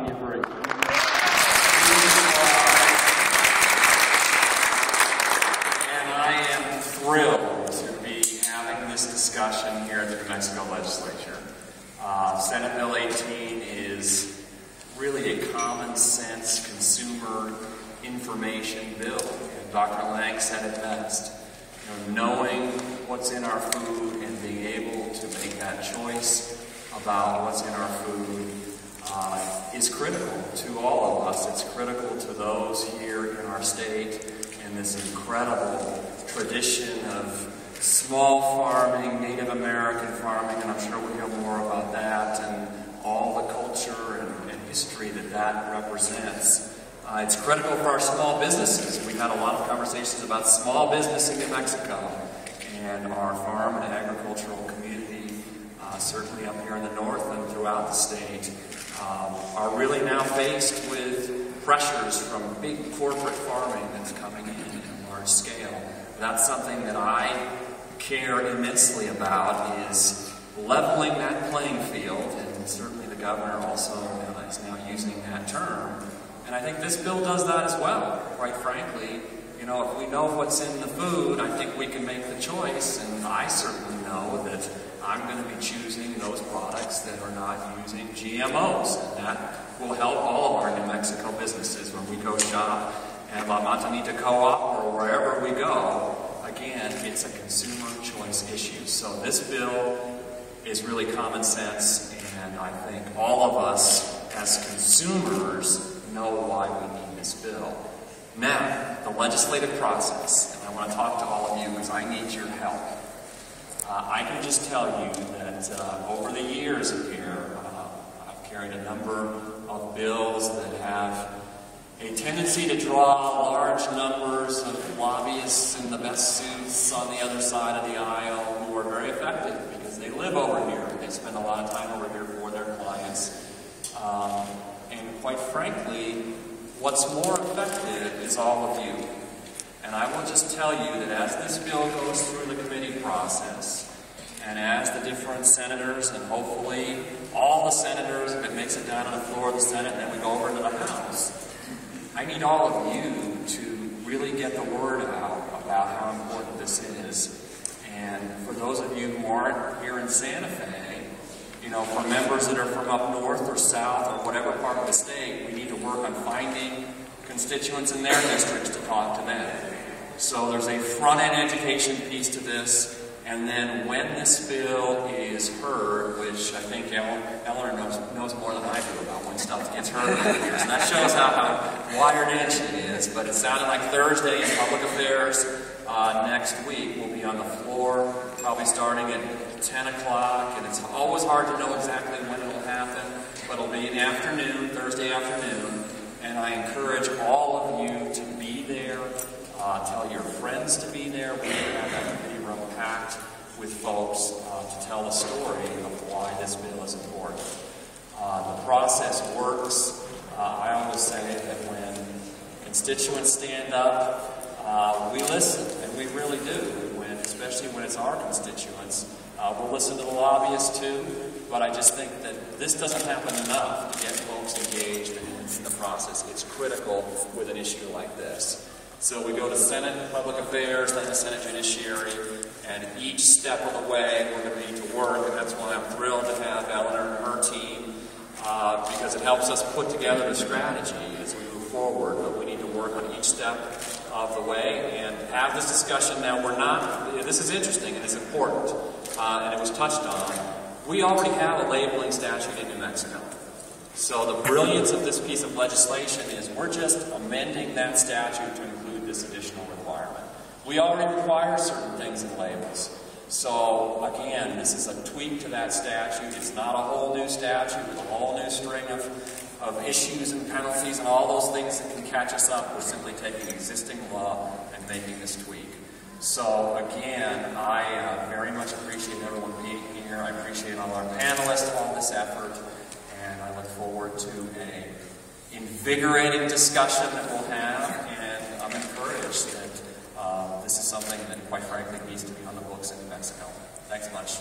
Thank you very much. And I am thrilled to be having this discussion here at the New Mexico Legislature. Senate Bill 18 is really a common sense consumer information bill. And Dr. Lange said it best. Knowing what's in our food and being able to make that choice about what's in our food is critical to all of us. It's critical to those here in our state and this incredible tradition of small farming, Native American farming, and I'm sure we'll hear more about that, and all the culture and history that represents. It's critical for our small businesses. We've had a lot of conversations about small business in New Mexico, and our farm and agricultural community, certainly up here in the north and throughout the state, are really now faced with pressures from big corporate farming that's coming in a large scale. That's something that I care immensely about, is leveling that playing field, and certainly the governor also is now using that term. And I think this bill does that as well, quite frankly. If we know what's in the food, I think we can make the choice, and I certainly know that I'm going to be choosing those products that are not using GMOs, and that will help all of our New Mexico businesses when we go shop at La Montanita Co-op or wherever we go. Again, it's a consumer choice issue. So this bill is really common sense, and I think all of us as consumers know why we need this bill. Now, the legislative process, and I want to talk to all of you because I need your help. I can just tell you that over the years here, I've carried a number of bills that have a tendency to draw large numbers of lobbyists in the best suits on the other side of the aisle who are very effective because they live over here. They spend a lot of time over here for their clients. And quite frankly, what's more effective is all of you. And I will just tell you that as this bill goes through the committee process, and as the different senators, and hopefully all the senators, if it makes it down to the floor of the Senate, and then we go over to the House, I need all of you to really get the word out about how important this is. And for those of you who aren't here in Santa Fe, for members that are from up north or south or whatever part of the state, we need to work on finding constituents in their districts to talk to them. So there's a front-end education piece to this, and then when this bill is heard, which I think Eleanor knows more than I do about when stuff gets heard over here, so that shows how wired in she is, but it sounded like Thursday in Public Affairs next week will be on the floor, probably starting at 10 o'clock, and it's always hard to know exactly when it'll happen, but it'll be in the afternoon, Thursday afternoon, and I encourage all of you to be there. Tell your friends to be there. We have that committee room packed with folks to tell the story of why this bill is important. The process works. I always say that when constituents stand up, we listen, and we really do, especially when it's our constituents. We'll listen to the lobbyists too, but I just think that this doesn't happen enough to get folks engaged in the process. It's critical with an issue like this. So we go to Senate Public Affairs, then to Senate Judiciary, and each step of the way we're going to need to work, and that's why I'm thrilled to have Eleanor and her team, because it helps us put together the strategy as we move forward, but we need to work on each step of the way and have this discussion. Now, this is interesting and it's important, and it was touched on. We already have a labeling statute in New Mexico. So the brilliance of this piece of legislation is we're just amending that statute to include this additional requirement. We already require certain things in labels. So again, this is a tweak to that statute. It's not a whole new statute with a whole new string of issues and penalties and all those things that can catch us up. We're simply taking existing law and making this tweak. So again, I very much appreciate everyone being here. I appreciate all our panelists on this effort. And I look forward to an invigorating discussion that we'll have, and I'm encouraged that this is something that, quite frankly, needs to be on the books in New Mexico. Thanks much.